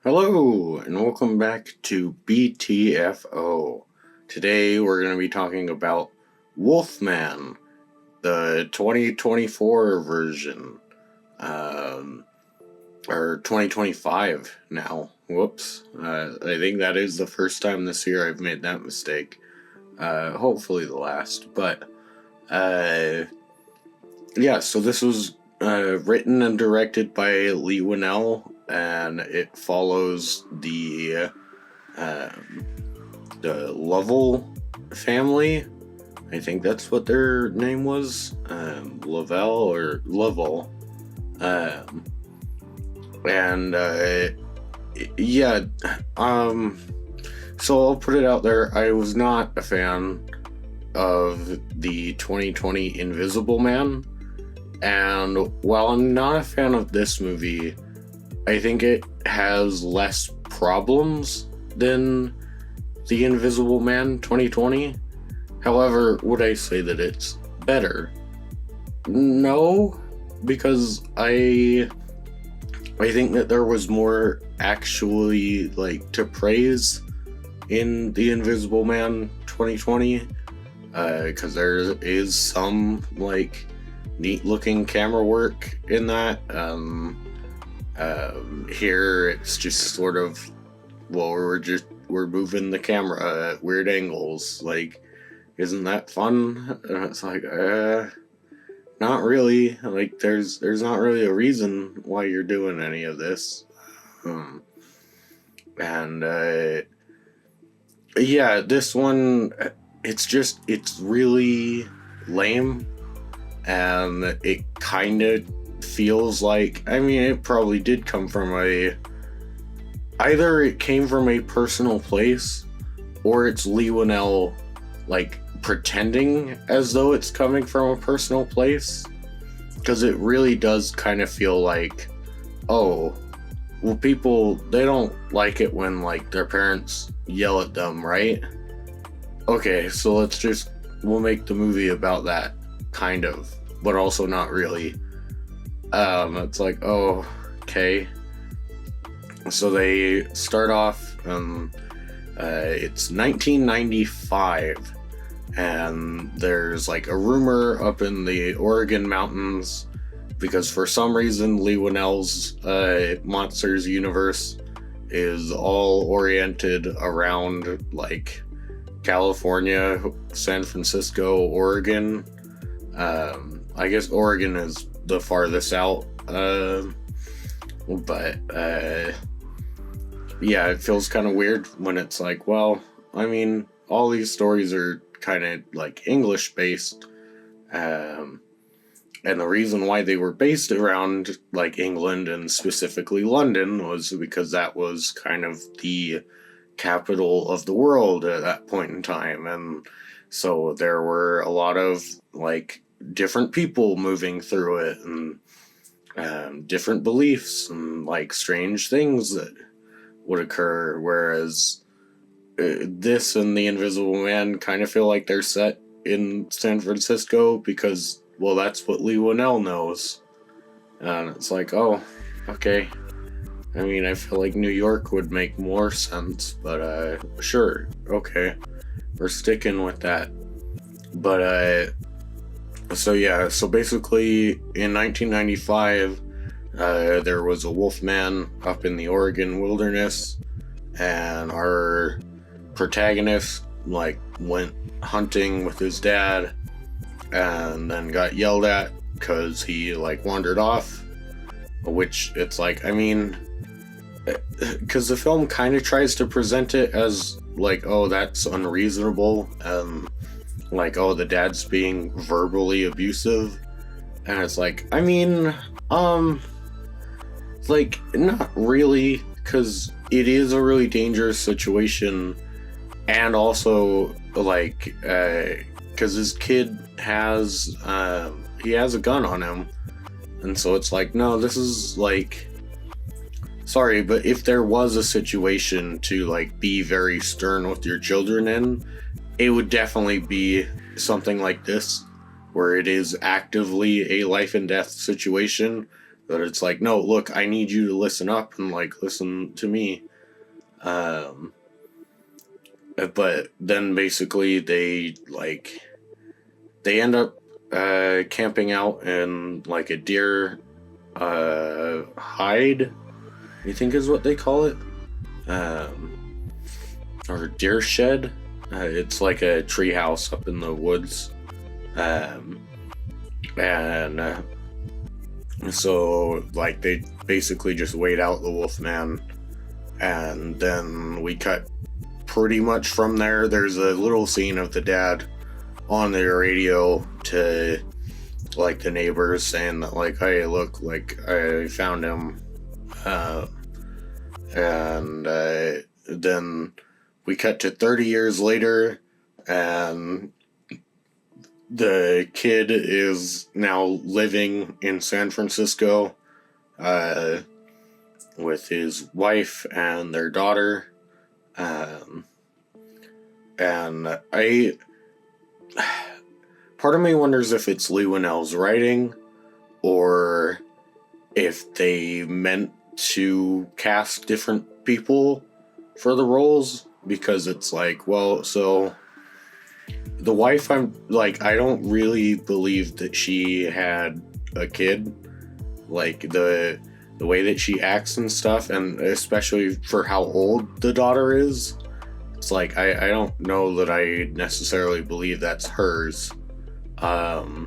Hello, and welcome back to B.T.F.O. Today we're going to be talking about Wolfman, the 2024 version. Or 2025 now. Whoops. I think that is the first time this year I've made that mistake. Hopefully the last. But, so this was written and directed by Leigh Wah'nnel, and it follows the Lovell family. I think that's what their name was, Lavelle or Lovell. So I'll put it out there. I was not a fan of the 2020 Invisible Man, and while I'm not a fan of this movie, I think it has less problems than the Invisible Man 2020. However, would I say that it's better? No, because I think that there was more actually to praise in the Invisible Man 2020, because there is some neat looking camera work in that. Here it's just sort of, we're moving the camera at weird angles. Isn't that fun? And it's not really. There's not really a reason why you're doing any of this. This one, it's really lame, and it kind of feels like, it probably did come from either it came from a personal place, or it's Leigh Wah'nnel pretending as though it's coming from a personal place, because it really does kind of feel people, they don't like it when their parents yell at them, right? Okay, so we'll make the movie about that, kind of, but also not really. It's okay. So they start off, it's 1995, and there's a rumor up in the Oregon mountains, because for some reason Leigh Wah'nnel's Monsters universe is all oriented around California, San Francisco, Oregon. I guess Oregon is the farthest out, but it feels kind of weird when it's all these stories are kind of English based, and the reason why they were based around England and specifically London was because that was kind of the capital of the world at that point in time, and so there were a lot of different people moving through it, and different beliefs and strange things that would occur, whereas this and the Invisible Man kind of feel like they're set in San Francisco because, well, that's what Leigh Wah'nnel knows. And it's okay. I feel like New York would make more sense, but sure, okay, we're sticking with that. But so basically in 1995, there was a wolf man up in the Oregon wilderness, and our protagonist went hunting with his dad, and then got yelled at because he wandered off, which it's because the film kind of tries to present it as that's unreasonable, the dad's being verbally abusive, and it's not really, because it is a really dangerous situation, and also because his kid has he has a gun on him, and so it's no, this is sorry, but if there was a situation to be very stern with your children in, it would definitely be something like this, where it is actively a life and death situation But it's like, no, look, I need you to listen up and like listen to me. But then basically they end up camping out in like a deer hide, I think is what they call it, or deer shed. It's like a tree house up in the woods, and so like they basically just wait out the Wolfman, and then we cut pretty much from there. There's a little scene of the dad on the radio to like the neighbors saying that like, hey, look, like I found him, and then we cut to 30 years later, and the kid is now living in San Francisco with his wife and their daughter. And part of me wonders if it's Leigh Wah'nnel's writing, or if they meant to cast different people for the roles, because it's like, well, so the wife, I don't really believe that she had a kid. Like the way that she acts and stuff, and especially for how old the daughter is, it's like I don't know that I necessarily believe that's hers. And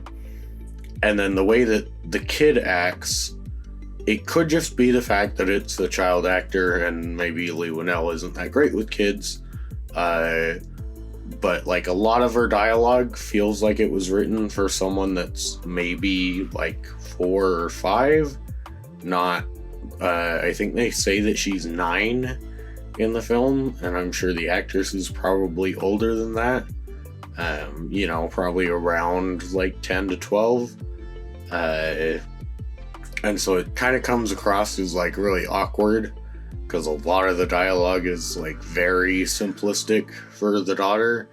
then the way that the kid acts, it could just be the fact that it's the child actor, and maybe Leigh Wah'nnel isn't that great with kids. But like a lot of her dialogue feels like it was written for someone that's maybe like 4 or 5. Not, I think they say that she's 9 in the film, and I'm sure the actress is probably older than that. Probably around like 10 to 12. And so it kind of comes across as like really awkward, because a lot of the dialogue is like very simplistic for the daughter.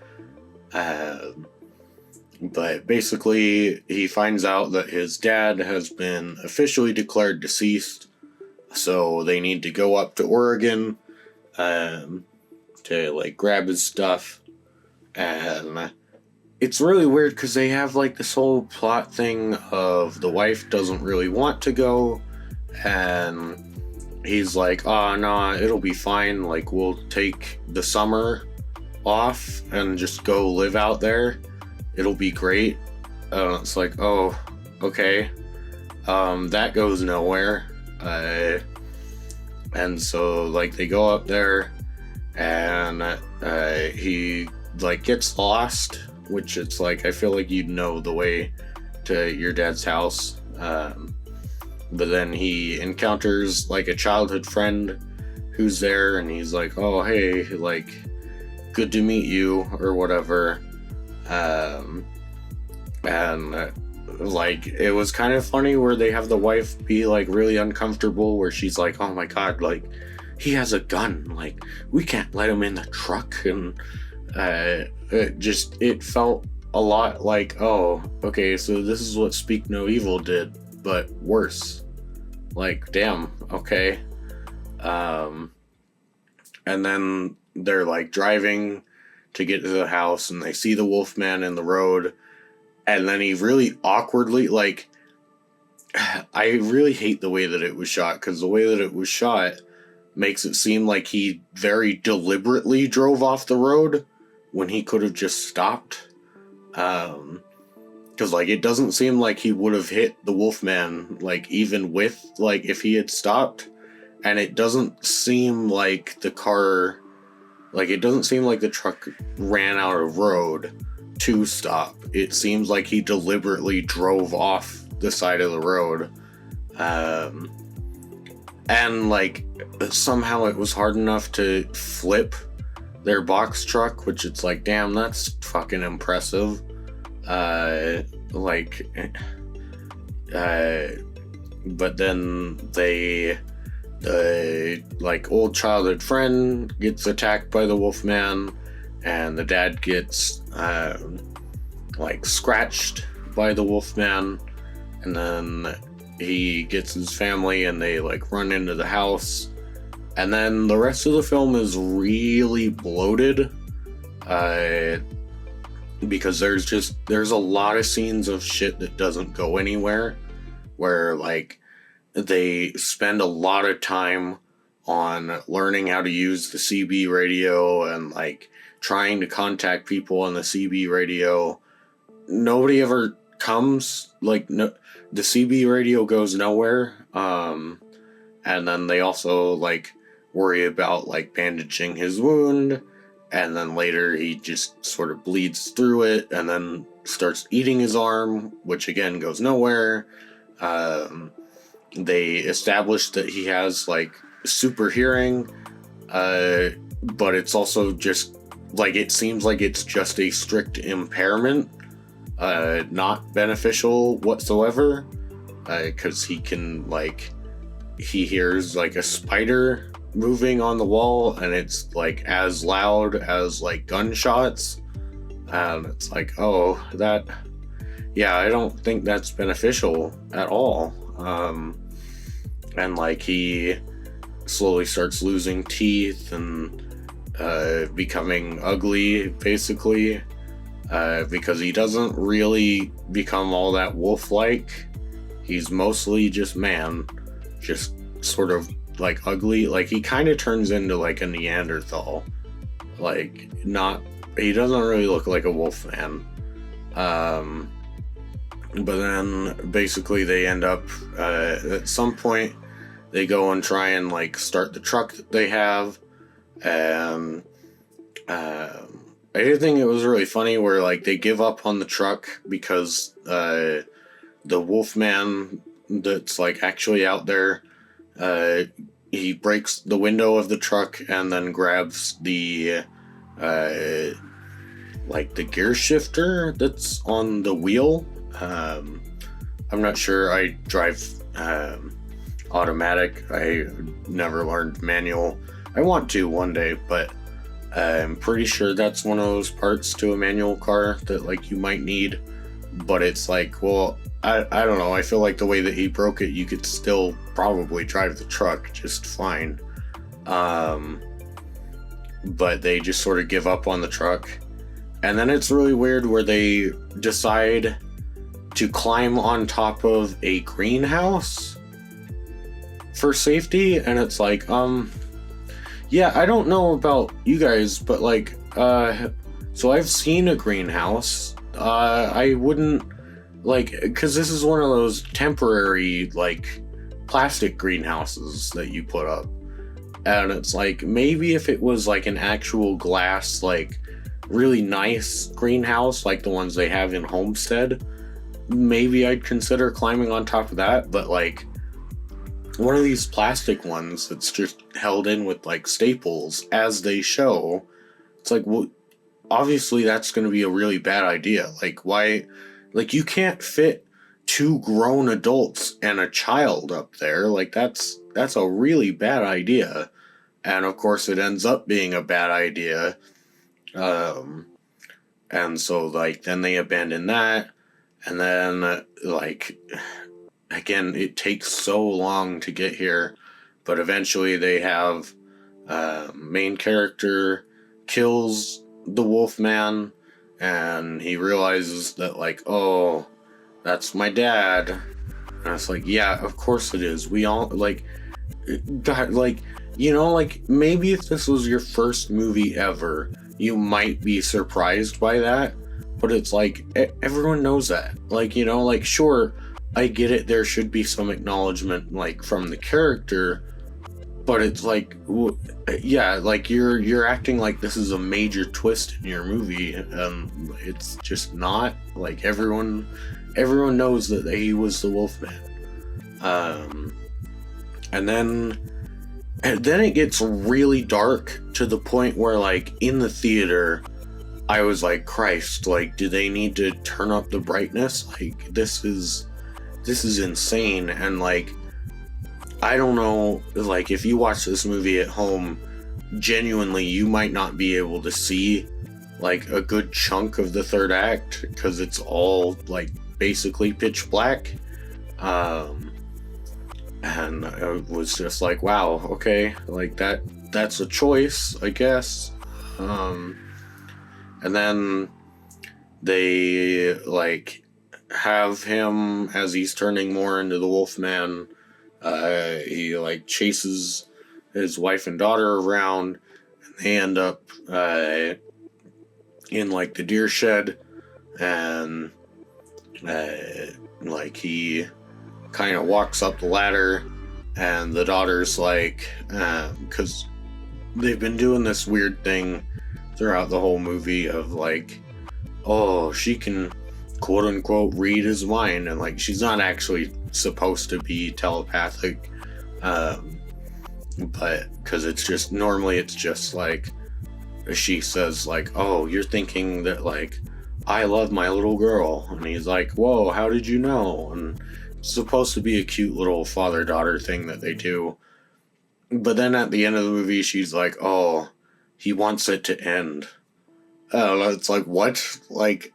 But basically he finds out that his dad has been officially declared deceased, so they need to go up to Oregon to like grab his stuff. And it's really weird because they have like this whole plot thing of the wife doesn't really want to go, and he's like, oh no, it'll be fine, like we'll take the summer off and just go live out there, it'll be great. It's like, oh, okay. That goes nowhere. And so like they go up there, and he like gets lost, which it's like, I feel like you'd know the way to your dad's house. But then he encounters like a childhood friend who's there, and he's like, oh hey, like good to meet you or whatever. And like it was kind of funny where they have the wife be like really uncomfortable, where she's like, oh my god, like he has a gun, like we can't let him in the truck. And it felt a lot like, oh, okay, so this is what Speak No Evil did, but worse. Like, damn, okay. And then they're like driving to get to the house, and they see the Wolfman in the road, and then he really awkwardly, like, I really hate the way that it was shot, because the way that it was shot makes it seem like he very deliberately drove off the road when he could have just stopped. Because like it doesn't seem like he would have hit the Wolfman, like even with like if he had stopped. And it doesn't seem like the car, like it doesn't seem like the truck ran out of road to stop. It seems like he deliberately drove off the side of the road. And like somehow it was hard enough to flip their box truck, which it's like, damn, that's fucking impressive. But then the like old childhood friend gets attacked by the Wolfman, and the dad gets like scratched by the Wolfman, and then he gets his family and they like run into the house, and then the rest of the film is really bloated, because there's a lot of scenes of shit that doesn't go anywhere, where like they spend a lot of time on learning how to use the CB radio and like trying to contact people on the CB radio. Nobody ever comes, like, no, the CB radio goes nowhere. And then they also like worry about like bandaging his wound, and then later he just sort of bleeds through it and then starts eating his arm, which again goes nowhere. They establish that he has like super hearing, but it's also just like, it seems like it's just a strict impairment, not beneficial whatsoever, because he can like, he hears like a spider moving on the wall and it's like as loud as like gunshots, and it's like, oh, that, yeah, I don't think that's beneficial at all. And like he slowly starts losing teeth and becoming ugly, basically, because he doesn't really become all that wolf-like. He's mostly just man, just sort of like ugly. Like he kind of turns into like a Neanderthal. Like, not, he doesn't really look like a wolf man. But then basically they end up, at some point they go and try and like start the truck that they have. And I did think it was really funny where like they give up on the truck because the wolfman that's like actually out there, he breaks the window of the truck and then grabs the like the gear shifter that's on the wheel. I'm not sure. I drive automatic. I never learned manual. I want to one day, but I'm pretty sure that's one of those parts to a manual car that like you might need. But it's like, well, I don't know. I feel like the way that he broke it, you could still probably drive the truck just fine. But they just sort of give up on the truck. And then it's really weird where they decide to climb on top of a greenhouse for safety. And it's like, yeah, I don't know about you guys, but like, so I've seen a greenhouse. I wouldn't, like, because this is one of those temporary, like, plastic greenhouses that you put up. And it's like, maybe if it was like an actual glass, like, really nice greenhouse, like the ones they have in Homestead, maybe I'd consider climbing on top of that. But like, one of these plastic ones that's just held in with like staples as they show, it's like, well, obviously that's going to be a really bad idea. Like, why? Like, you can't fit 2 grown adults and a child up there. Like, that's a really bad idea. And of course it ends up being a bad idea. And so like, then they abandon that. And then like, again, it takes so long to get here, but eventually they have main character kills the Wolfman, and he realizes that like, oh, that's my dad. And it's like, yeah, of course it is. We all like, God, like, you know, like maybe if this was your first movie ever, you might be surprised by that. But it's like, everyone knows that. Like, you know, like, sure, I get it, there should be some acknowledgement, like, from the character, but it's like, yeah, like, you're acting like this is a major twist in your movie, and it's just not. Like, everyone knows that he was the Wolfman. And then it gets really dark to the point where, like, in the theater, I was like, Christ, like, do they need to turn up the brightness? Like, this is insane. And like, I don't know, like, if you watch this movie at home, genuinely, you might not be able to see like a good chunk of the third act because it's all like basically pitch black. And it was just like, wow, okay, like that's a choice, I guess. And then they like have him as he's turning more into the Wolfman. He like chases his wife and daughter around, and they end up in like the deer shed, and like he kind of walks up the ladder, and the daughter's like, because they've been doing this weird thing throughout the whole movie of like, oh, she can quote unquote read his mind, and like she's not actually supposed to be telepathic, but because it's just normally it's just like she says like, oh, you're thinking that like I love my little girl, and he's like, whoa, how did you know? And it's supposed to be a cute little father-daughter thing that they do, but then at the end of the movie she's like, oh, he wants it to end. I don't know, it's like, what? Like,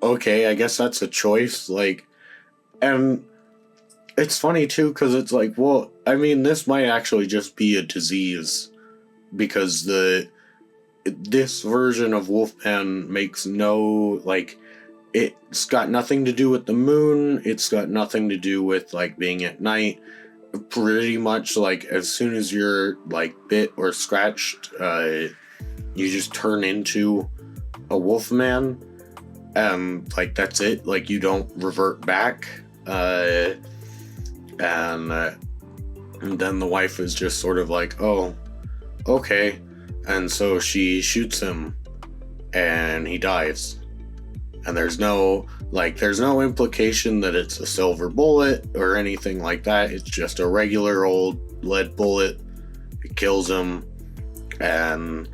okay, I guess that's a choice. Like, and it's funny too, because it's like, well, I mean, this might actually just be a disease, because this version of Wolfman makes no, like, it's got nothing to do with the moon, it's got nothing to do with, like, being at night. Pretty much, like, as soon as you're, like, bit or scratched, you just turn into a Wolfman, like, that's it. Like, you don't revert back, and then the wife is just sort of like, oh, okay, and so she shoots him, and he dies, and there's no implication that it's a silver bullet or anything like that. It's just a regular old lead bullet. It kills him, and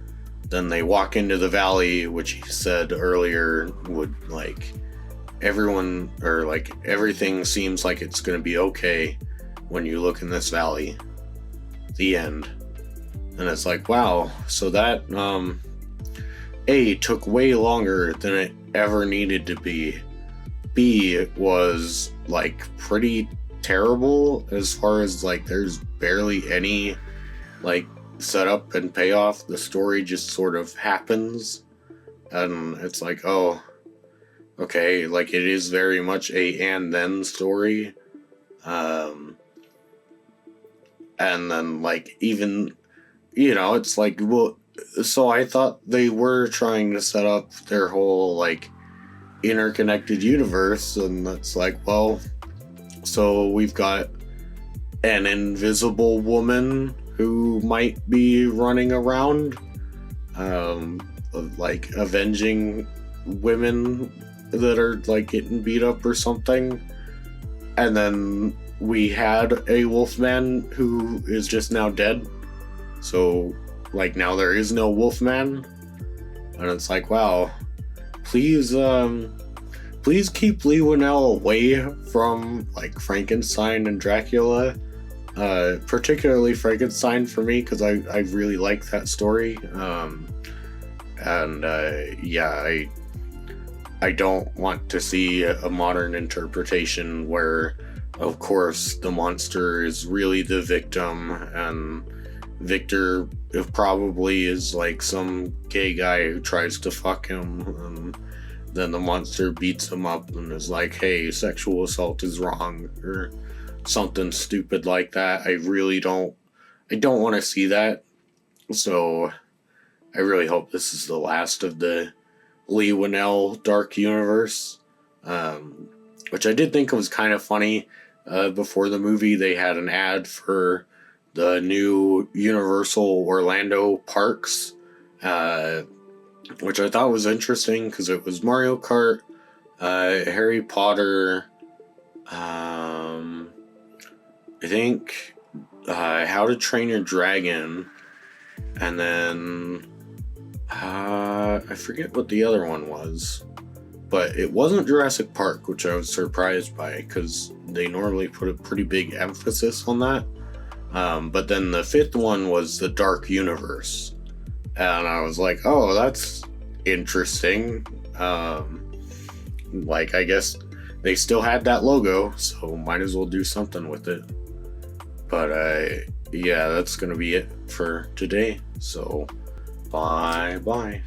then they walk into the valley, which he said earlier would, like, everyone, or like everything seems like it's going to be okay when you look in this valley. The end. And it's like, wow, so that A, took way longer than it ever needed to be. B, was like pretty terrible as far as like there's barely any like setup and payoff. The story just sort of happens, and it's like, oh, okay, like it is very much a and then story. And then like even, you know, it's like, well, so I thought they were trying to set up their whole like interconnected universe, and it's like, well, so we've got an invisible woman who might be running around, like avenging women that are like getting beat up or something, and then we had a Wolfman who is just now dead, so like now there is no Wolfman, and it's like, wow, please keep Leigh Wah'nnel away from like Frankenstein and Dracula, particularly Frankenstein for me, because I really like that story, yeah, I don't want to see a modern interpretation where, of course, the monster is really the victim, and Victor probably is like some gay guy who tries to fuck him, and then the monster beats him up and is like, hey, sexual assault is wrong, or something stupid like that. I don't want to see that. So I really hope this is the last of the Leigh Wah'nnel Dark Universe, which I did think was kind of funny. Before the movie, they had an ad for the new Universal Orlando parks, which I thought was interesting because it was Mario Kart, Harry Potter, I think How to Train Your Dragon, and then I forget what the other one was, but it wasn't Jurassic Park, which I was surprised by because they normally put a pretty big emphasis on that. But then the fifth one was the Dark Universe, and I was like, oh, that's interesting. Like, I guess they still had that logo, so might as well do something with it. But yeah, that's gonna be it for today. So bye bye.